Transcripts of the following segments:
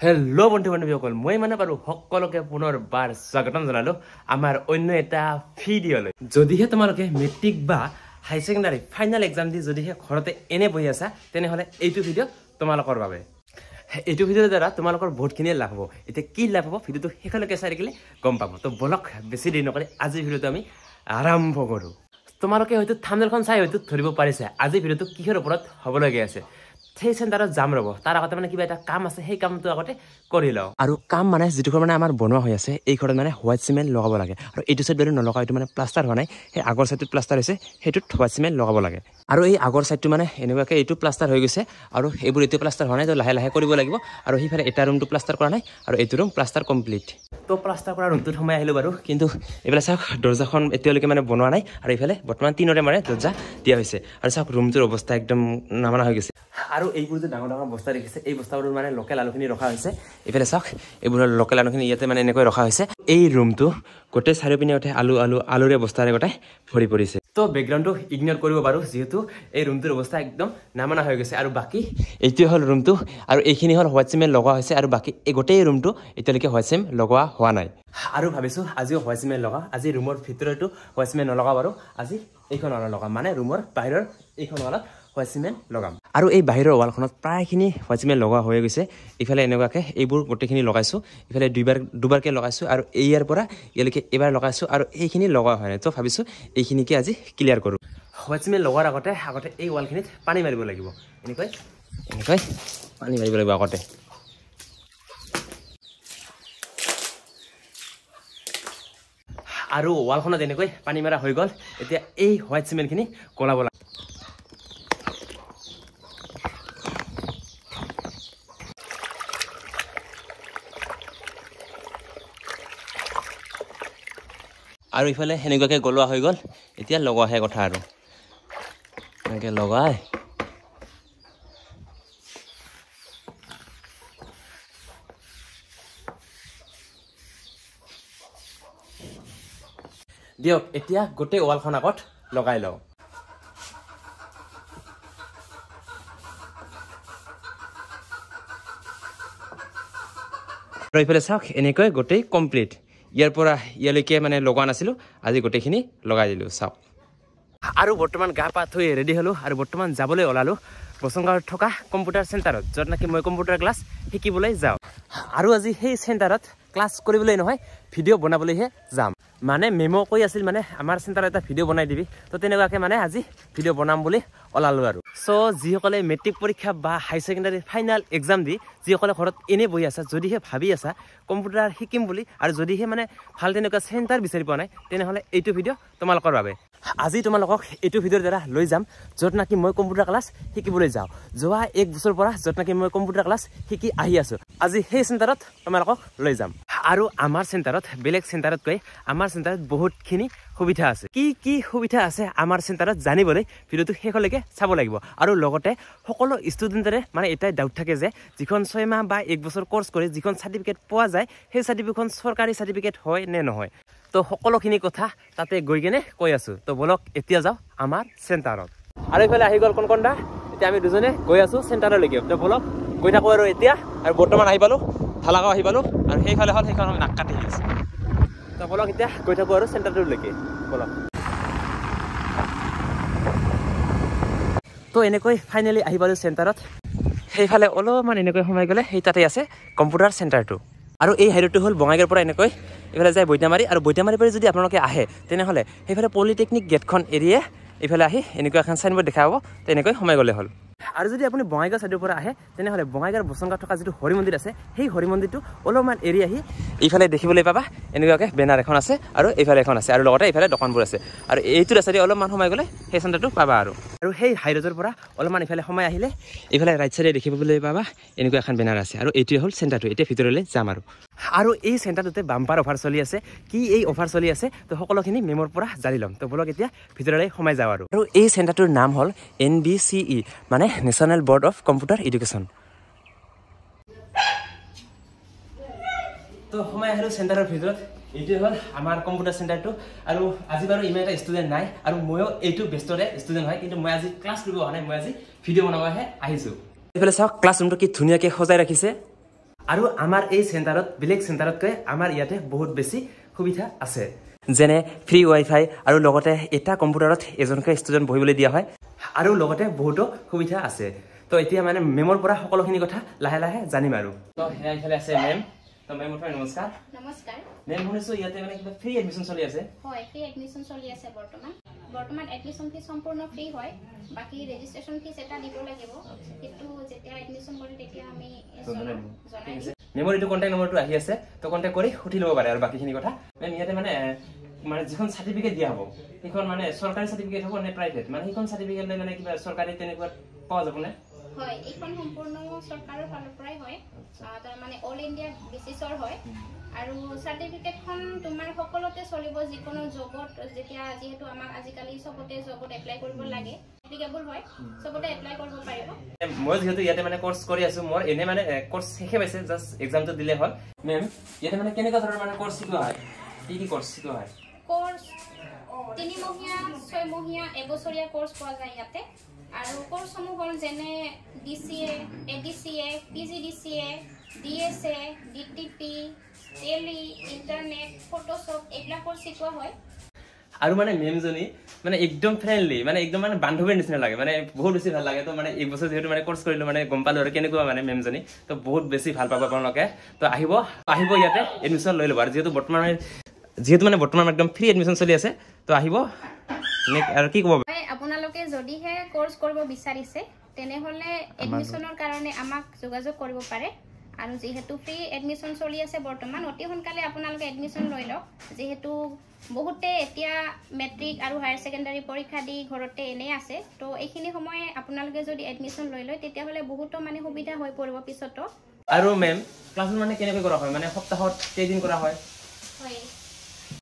Hello' বন্ধু-বান্ধৱীসকল, মই মানে বাৰু সকলোকে পুনৰবাৰ স্বাগতম জনালো আমাৰ অন্য এটা ভিডিঅ'লৈ। যদিহে তোমালোকে মেট্ৰিক বা হাই ছেকেণ্ডাৰী ফাইনেল এক্সাম দি যদিহে ঘৰতে এনে বহি আছা, তেনেহ'লে এইটো ভিডিঅ' তোমালোকৰ বাবে। এইটো ভিডিঅ'ৰ দ্বাৰা তোমালোকৰ বহুতখিনিয়ে লাভ হ'ব। এতিয়া কি লাভ হ'ব ভিডিঅ'টো শেষলৈকে চাই থাকিলে গম পাব। তো বলক বেছি দেৰি নকৰি আজিৰ ভিডিঅ'টো আমি আৰম্ভ কৰোঁ। তোমালোকে হয়তো থাম্বনেইলখন চাই হয়তো ধৰিব পাৰিছে আজিৰ ভিডিঅ'টো কিহৰ ওপৰত হ'বলগীয়া আছে। সেই চেণ্টাৰত যাম ৰ'ব, তাৰ আগতে মানে কিবা এটা কাম আছে, সেই কামটো আগতে কৰি লওঁ। আৰু কাম মানে যিটো ঘৰ মানে আমাৰ বনোৱা হৈ আছে, এই ঘৰত মানে হোৱাইট চিমেণ্ট লগাব লাগে। আৰু এইটো চাইড বাৰু নলগাওঁ, এইটো মানে প্লাষ্টাৰ হোৱা নাই, সেই আগৰ চাইডটোত প্লাষ্টাৰ হৈছে, সেইটোত হোৱাইট চিমেণ্ট লগাব লাগে। আৰু এই আগৰ চাইডটো মানে এনেকুৱাকৈ এইটো প্লাষ্টাৰ হৈ গৈছে, আৰু এইবোৰ এইটো প্লাষ্টাৰ হোৱা নাই, তো লাহে লাহে কৰিব লাগিব। আৰু সেইফালে এটা ৰুমটো প্লাষ্টাৰ কৰা নাই, আৰু এইটো ৰুম প্লাষ্টাৰ কমপ্লিট। তো প্লাষ্টাৰ কৰা ৰুমটোত সোমাই আহিলোঁ বাৰু, কিন্তু এইফালে চাওক দৰ্জাখন এতিয়ালৈকে মানে বনোৱা নাই, আৰু এইফালে বৰ্তমান টিনৰে মানে দৰ্জা দিয়া হৈছে। আৰু চাওক ৰুমটোৰ অৱস্থা একদম নামানা হৈ গৈছে। আৰু এইবোৰ যে ডাঙৰ ডাঙৰ বস্তা দেখিছে, এই বস্তাবোৰ মানে লোকেল আলুখিনি ৰখা হৈছে। এইফালে চাওক এইবোৰ লোকেল আলুখিনি ইয়াতে মানে এনেকৈ ৰখা হৈছে। এই ৰুমটো গোটেই চাৰিওপিনে উঠে আলুৰে বস্তাৰে গোটেই ভৰি পৰিছে। তো বেকগ্ৰাউণ্ডটো ইগন'ৰ কৰিব পাৰোঁ, যিহেতু এই ৰুমটোৰ অৱস্থা একদম নামানা হৈ গৈছে। আৰু বাকী এইটোৱে হ'ল ৰুমটো, আৰু এইখিনি হ'ল হোৱাইট চিমেণ্ট লগোৱা হৈছে, আৰু বাকী এই গোটেই ৰুমটো এতিয়ালৈকে হোৱাইট চিমেণ্ট লগোৱা হোৱা নাই। আৰু ভাবিছোঁ আজিও হোৱাইট চিমেণ্ট লগাওঁ। আজি ৰুমৰ ভিতৰতো হোৱাইট চিমেণ্ট নলগাওঁ বাৰু, আজি এইখন ৱালত লগাম, মানে ৰুমৰ বাহিৰৰ এইখন ৱালত হোৱাইট চিমেণ্ট লগাম। আৰু এই বাহিৰৰ ৱালখনত প্ৰায়খিনি হোৱাইট চিমেণ্ট লগোৱা হৈ গৈছে। ইফালে এনেকুৱাকৈ এইবোৰ গোটেইখিনি লগাইছোঁ, ইফালে দুবাৰকৈ লগাইছোঁ, আৰু ইয়াৰ পৰা ইয়ালৈকে এবাৰ লগাইছোঁ, আৰু এইখিনি লগোৱা হয় নাই। তো ভাবিছোঁ এইখিনিকে আজি ক্লিয়াৰ কৰোঁ। হোৱাইট চিমেণ্ট লগোৱাৰ আগতে এই ৱালখিনিত পানী মাৰিব লাগিব। এনেকৈ পানী মাৰিব লাগিব আগতে। আৰু ৱালখনত এনেকৈ পানী মাৰা হৈ গ'ল। এতিয়া এই হোৱাইট চিমেণ্টখিনি গলাব লাগে। আৰু ইফালে সেনেকুৱাকৈ গলোৱা হৈ গ'ল। এতিয়া লগোৱাহে কথা, আৰু এনেকৈ লগাই দিয়ক। এতিয়া গোটেই ৱালখন আগত লগাই লওঁ। আৰু এইফালে চাওক এনেকৈ গোটেই কমপ্লিট। ইয়াৰ পৰা ইয়ালৈকে মানে লগোৱা নাছিলোঁ, আজি গোটেইখিনি লগাই দিলোঁ। চাওক, আৰু বৰ্তমান গা পা ধুই ৰেডি হ'লোঁ, আৰু বৰ্তমান যাবলৈ ওলালোঁ বচনগাঁৱত থকা কম্পিউটাৰ চেণ্টাৰত, য'ত নেকি মই কম্পিউটাৰ ক্লাছ শিকিবলৈ যাওঁ। আৰু আজি সেই চেণ্টাৰত ক্লাছ কৰিবলৈ নহয়, ভিডিঅ' বনাবলৈহে যাম। মানে মেমো কৈ আছিল মানে আমাৰ চেণ্টাৰত এটা ভিডিঅ' বনাই দিবি, তো তেনেকুৱাকৈ মানে আজি ভিডিঅ' বনাম বুলি ওলালোঁ। আৰু যিসকলে মেট্ৰিক পৰীক্ষা বা হাই ছেকেণ্ডাৰী ফাইনেল এক্সাম দি যিসকলে ঘৰত এনেই বহি আছা, যদিহে ভাবি আছা কম্পিউটাৰ শিকিম বুলি, আৰু যদিহে মানে ভাল তেনেকুৱা চেণ্টাৰ বিচাৰি পোৱা নাই, তেনেহ'লে এইটো ভিডিঅ' তোমালোকৰ বাবে। আজি তোমালোকক এইটো ভিডিঅ'ৰ দ্বাৰা লৈ যাম, য'ত নেকি মই কম্পিউটাৰ ক্লাছ শিকিবলৈ যাওঁ। যোৱা 1 বছৰৰ পৰা য'ত নেকি মই কম্পিউটাৰ ক্লাছ শিকি আহি আছোঁ, আজি সেই চেণ্টাৰত তোমালোকক লৈ যাম। আৰু আমাৰ চেণ্টাৰত বেলেগ চেণ্টাৰতকৈ আমাৰ চেণ্টাৰত বহুতখিনি সুবিধা আছে। কি সুবিধা আছে আমাৰ চেণ্টাৰত জানিবলৈ ভিডিঅ'টো শেষলৈকে চাব লাগিব। আৰু লগতে সকলো ষ্টুডেণ্টৰে মানে এটাই ডাউট থাকে যে যিখন 6 মাহ বা 1 বছৰ কোৰ্চ কৰি যিখন চাৰ্টিফিকেট পোৱা যায়, সেই চাৰ্টিফিকেটখন চৰকাৰী চাৰ্টিফিকেট হয় নে নহয়। তো সকলোখিনি কথা তাতে গৈ কিনে কৈ আছোঁ। তো বলক এতিয়া যাওঁ আমাৰ চেণ্টাৰত। আৰু এইফালে আহি গ'ল কণকণদা। এতিয়া আমি দুজনে গৈ আছোঁ চেণ্টাৰলৈকে। তো বলক গৈ থাকোঁ আৰু এতিয়া। আৰু বৰ্তমান আহি পালোঁ, ঢালাগাঁও আহি পালোঁ, আৰু সেইফালে হ'ল সেইখন নাক কাটি আহিছে। তো বলক এতিয়া গৈ থাকোঁ আৰু চেণ্টাৰটোলৈকে, বলক। তো এনেকৈ ফাইনেলি আহি পালোঁ চেণ্টাৰত। সেইফালে অলপমান এনেকৈ সোমাই গ'লে সেই তাতে আছে কম্পিউটাৰ চেণ্টাৰটো। আৰু এই হাইৰডটো হ'ল বঙাইগাঁৱৰ পৰা এনেকৈ এইফালে যায় বৈতামাৰী, আৰু বৈতামাৰীৰ পৰা যদি আপোনালোকে আহে, তেনেহ'লে সেইফালে পলিটেকনিক গেটখন এৰিয়ে এইফালে আহি এনেকুৱা এখন চাইনবোৰ্ড দেখা পাব, তেনেকৈ সোমাই গ'লে হ'ল। আৰু যদি আপুনি বঙাইগাঁও ছাইডৰ পৰা আহে, তেনেহ'লে বঙাইগাঁৱৰ বচনগাঁৱত থকা যিটো হৰি মন্দিৰ আছে, সেই হৰি মন্দিৰটো অলপমান এৰি আহি এইফালে দেখিবলৈ পাবা এনেকুৱাকৈ বেনাৰ এখন আছে, আৰু এইফালে এখন আছে, আৰু লগতে এইফালে দোকানবোৰ আছে। আৰু এইটো ৰাস্তাদি অলপমান সোমাই গ'লে সেই চেণ্টাৰটো পাবা। আৰু সেই হাইৰডৰ পৰা অলপমান এইফালে সোমাই আহিলে এইফালে ৰাইট চাইডে দেখিবলৈ পাবা এনেকুৱা এখন বেনাৰ আছে, আৰু এইটোৱে হ'ল চেণ্টাৰটো। এতিয়া ভিতৰলৈ যাম। আৰু এই চেণ্টাৰটোতে বাম্পাৰ অফাৰ চলি আছে। কি এই অফাৰ চলি আছে, তো সকলোখিনি মেমৰ পৰা জানি ল'ম। তো বলক এতিয়া ভিতৰলৈ সোমাই যাওঁ। আৰু এই চেণ্টাৰটোৰ নাম হ'ল NBCE, মানে national board of computer education. তো সোমাই আহিলোঁ চেণ্টাৰৰ ভিতৰত। এইটোৱে হ'ল আমাৰ কম্পিউটাৰ চেণ্টাৰটো। আৰু আজি বাৰু ইমান এটা ষ্টুডেণ্ট নাই, আৰু ময়ো এইটো বেষ্টৰে ষ্টুডেণ্ট হয়, কিন্তু মই আজি ক্লাছ কৰিব অহা নাই, মই আজি ভিডিঅ' বনাবহে আহিছোঁ। এইফালে চাওক ক্লাছৰুমটো কি ধুনীয়াকৈ সজাই ৰাখিছে। আৰু আমাৰ এই চেণ্টাৰত বেলেগ চেণ্টাৰতকৈ আমাৰ ইয়াতে বহুত বেছি সুবিধা আছে যেনে ফ্ৰী ৱাইফাই আৰু লগতে এটা কম্পিউটাৰত এজনকৈ ষ্টুডেণ্ট বহিবলৈ দিয়া হয় আৰু লগতে বহুতো সুবিধা আছে তো এতিয়া মানে মেমৰ পৰা সকলোখিনি কথা লাহে লাহে জানিম আৰু তো হেয়া ইফালে আছে মেম তো মেম উঠা নমস্কাৰ নমস্কাৰ মেম শুনিছো ইয়াতে মানে কিবা ফ্ৰী এডমিশ্যন চলি আছে হয় ফ্ৰী এডমিশ্যন চলি আছে বৰ্তমান এডমিশ্যন ফিজ সম্পূৰ্ণ ফ্ৰী হয় বাকি ৰেজিষ্ট্ৰেচন ফিজ এটা দিব লাগিব কিন্তু যেতিয়া এডমিশ্যন কৰি তেতিয়া আমি জনাই দিম মেমৰ এইটো কন্টাক্ট নম্বৰটো আহি আছে তো কন্টাক্ট কৰি সুধি ল'ব পাৰে আৰু বাকিখিনি কথা মেম ইয়াতে মানে যিখন সাৰ্টিফিকেট দিয়া হ'ব সেইখন মানে চৰকাৰী সাৰ্টিফিকেট হ'ব নে প্ৰাইভেট মানে সেইখন সাৰ্টিফিকেট লৈ মানে কিবা চৰকাৰী তেনেকুৱা পোৱা যাব নে হয় এইখন সম্পূৰ্ণ চৰকাৰৰ ফালৰ পৰাই হয় তাৰ মানে অল ইণ্ডিয়া বেচিছৰ হয় আৰু সাৰ্টিফিকেটখন তোমাৰ সকলোতে চলিব যিকোনো জবত যেতিয়া যেহেতু আমাক আজিকালি সবতে জবত এপ্লাই কৰিব লাগে এপ্লিকেবল হয় সবতে এপ্লাই কৰিব পাৰিব মই যেহেতু ইয়াতে মানে কোৰ্স কৰি আছো মোৰ এনে মানে কোর্স শেষে পাইছে জাস্ট এক্সামটো দিলে হ'ল মেম ইয়াতে মানে কেনেকুৱা ধৰণৰ মানে কোৰ্স শিকোৱা হয় কি কোৰ্স শিকোৱা হয় কোৰ্স 3 মহীয়া 6 মহীয়া এবছৰীয়া কোৰ্স পোৱা যায় ইয়াতে আৰু কোৰ্সসমূহ হ'ল যেনে DCA ADCA PGDCA DSA DTP tele internet Photoshop এইগলা কোৰ্স শিকোৱা হয় আৰু মানে মেমজনী মানে একদম ফ্ৰেন্ডলি মানে একদম মানে বান্ধৱীৰ নিচিনা লাগে মানে বহুত বেছি ভাল লাগে তো মানে এক বছৰ যেহেতু মানে কোৰ্স কৰিলো মানে গম পালো আৰু কেনেকুৱা মানে মেমজনী তো বহুত বেছি ভাল পাব আপোনালোকে তো আহিব ইয়াতে এডমিশ্যন লৈ ল'ব আৰু যেহেতু মানে বৰ্তমান একদম ফ্ৰী এডমিশ্যন চলি আছে তো আহিব আৰু কি ক'ব আপোনালোকে যদিহে কোৰ্স কৰিব বিচাৰিছে তেনেহলে এডমিশ্যনৰ কাৰণে আমাক যোগাযোগ কৰিব পাৰে আৰু যেহেতু ফ্ৰী এডমিশ্যন চলি আছে বৰ্তমান অতি সোনকালে আপোনালোকে এডমিশ্যন লৈ লওক যেহেতু বহুতে এতিয়া মেট্ৰিক আৰু হায়াৰ সেকেন্ডাৰী পৰীক্ষা দি ঘৰতে এনে আছে তো এইখিনি সময় আপোনালোকে যদি এডমিশ্যন লৈ লয় তেতিয়াহলে বহুতো মানে সুবিধা হৈ পৰিব পিছতো আৰু মেম ক্লাছ মানে কেনেকৈ কৰা হয় মানে সপ্তাহত কেইদিন কৰা হয় হয়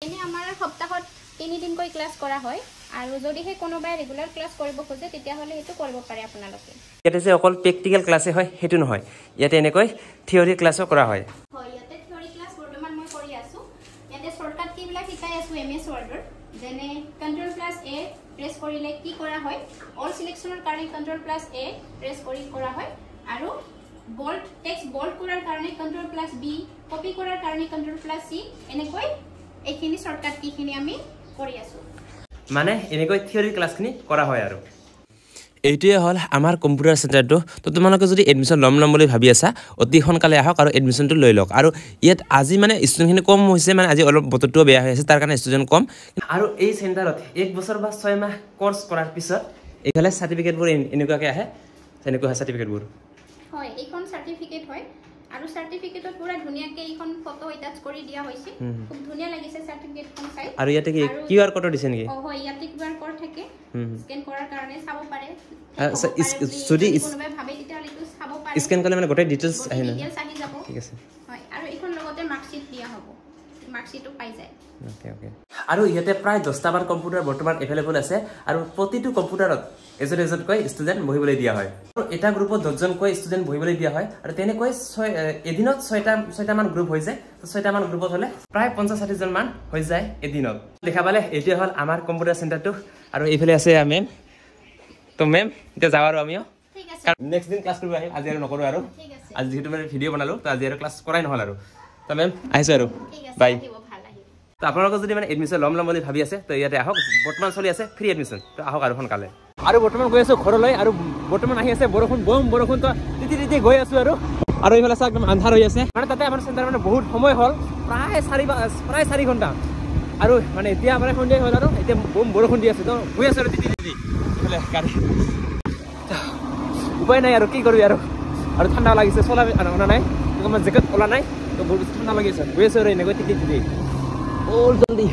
এনে আমাৰ সপ্তাহত 3 দিনকৈ ক্লাছ কৰা হয় আৰু যদিহে কোনোবাই ৰেগুলাৰ ক্লাছ কৰিব খোজে তেতিয়াহলে এটো কৰিব পাৰে আপোনালোকে ইয়াতে যে অকল প্ৰেক্টিকেল ক্লাছে হয় হেতু নহয় ইয়াতে এনেকৈ থিওৰি ক্লাছও কৰা হয় হয় ইয়াতে থিওৰি ক্লাছ বৰ্তমান মই কৰি আছো ইয়াতে শৰ্টকাট কিবিলাক শিকাই আছো এমএস ওয়াৰ্ডৰ যেনে Ctrl+A প্ৰেছ কৰিলে কি কৰা হয় অল সিলেকচনৰ কাৰণে Ctrl+A প্ৰেছ কৰি কৰা হয় আৰু বোল্ড টেক্সট বোল্ড কৰাৰ কাৰণে Ctrl+B কপি কৰাৰ কাৰণে Ctrl+C এনেকৈ এইখিনি শৰ্টকাট কিখিনি আমি কৰি আছো মানে এনেকৈ থিওৰি ক্লাছখিনি কৰা হয় আৰু এইটোৱে হ'ল আমাৰ কম্পিউটাৰ চেণ্টাৰটো তো তোমালোকে যদি এডমিশ্যন ল'ম বুলি ভাবি আছা অতি সোনকালে আহক আৰু এডমিশ্যনটো লৈ লওক আৰু ইয়াত আজি মানে ষ্টুডেণ্টখিনি কম হৈছে মানে আজি অলপ বতৰটো বেয়া হৈ আছে তাৰ কাৰণে ষ্টুডেণ্ট কম আৰু এই চেণ্টাৰত 1 বছৰ বা 6 মাহ কোৰ্স কৰাৰ পিছত এইফালে সাৰ্টিফিকেটবোৰ এনেকুৱাকৈ আহে তেনেকুৱা সাৰ্টিফিকেটবোৰ হয় এইখন সাৰ্টিফিকেট হয় আৰু সাৰ্টিফিকেটত পুৰা ধুনিয়াকৈ এইখন ফটো এটাচ কৰি দিয়া হৈছে খুব ধুনিয়া লাগিছে সাৰ্টিফিকেটখন চাই আৰু ইয়াতে কি কিউআৰ কোড দিছে নেকি হয় ইয়াতে কিউআৰ কোড থাকে স্ক্যান কৰাৰ কাৰণে চাব পাৰে যদি কোনোবাই ভাবে তেতিয়াহলে তো চাব পাৰে স্ক্যান কৰিলে মানে গোটেই ডিটেইলছ আহে না ঠিক আছে হয় আৰু এইখন লগতে মাৰ্কশিট দিয়া হ'ব মাৰ্কশিটও পাই যায় ওকে আৰু ইয়াতে প্ৰায় 10টা মান কম্পিউটাৰ বৰ্তমান এভেইলেবল আছে আৰু প্ৰতিটো কম্পিউটাৰত এজনকৈ ষ্টুডেণ্ট বহিবলৈ দিয়া হয় আৰু এটা গ্ৰুপত 10জনকৈ ষ্টুডেণ্ট বহিবলৈ দিয়া হয় আৰু তেনেকৈ এদিনত 6টা মান গ্ৰুপ হৈ যায় 6টা মান গ্ৰুপত হলে প্ৰায় 50-60 জন মান হৈ যায় এদিনত দেখা পালে এইটোৱে হ'ল আমাৰ কম্পিউটাৰ চেণ্টাৰটো আৰু এইফালে আছে মেম তো মেম এতিয়া যাওঁ আৰু আমিও ঠিক আছে নেক্সট দিন ক্লাছ কৰিব আহিম আজি আৰু নকৰো আৰু ঠিক আছে আজি যেহেতু মানে ভিডিঅ' বনালো তো আজি আৰু ক্লাছ কৰাই নহল আৰু তো মেম আহিছো আৰু ঠিক আছে বাই ভাল আহিব তো আপোনালোকে যদি মানে এডমিশ্যন ল'ম বুলি ভাবি আছে তো ইয়াতে আহক বৰ্তমান চলি আছে ফ্ৰী এডমিশ্যন তো আহক আৰু সোনকালে আৰু বৰ্তমান গৈ আছো ঘৰলৈ আৰু বৰ্তমান আহি আছে বৰষুণ তো তিতি গৈ আছো আৰু এইফালে আছে একদম আন্ধাৰ হৈ আছে মানে তাতে আমাৰ চেণ্টাৰ মানে বহুত সময় হ'ল প্ৰায় 4 ঘণ্টা আৰু মানে এতিয়া মানে সন্ধিয়া হ'ল আৰু এতিয়া বৰষুণ দি আছে তো গৈ আছো আৰু তিতি এইফালে গাড়ী উপায় নাই আৰু কি কৰিবি আৰু ঠাণ্ডা লাগিছে চলা অনা নাই তোমাৰ জেকেট ওলা নাই তো বহুত ঠাণ্ডা লাগি আছে গৈ আছো আৰু এনেকৈ তিতি জলদি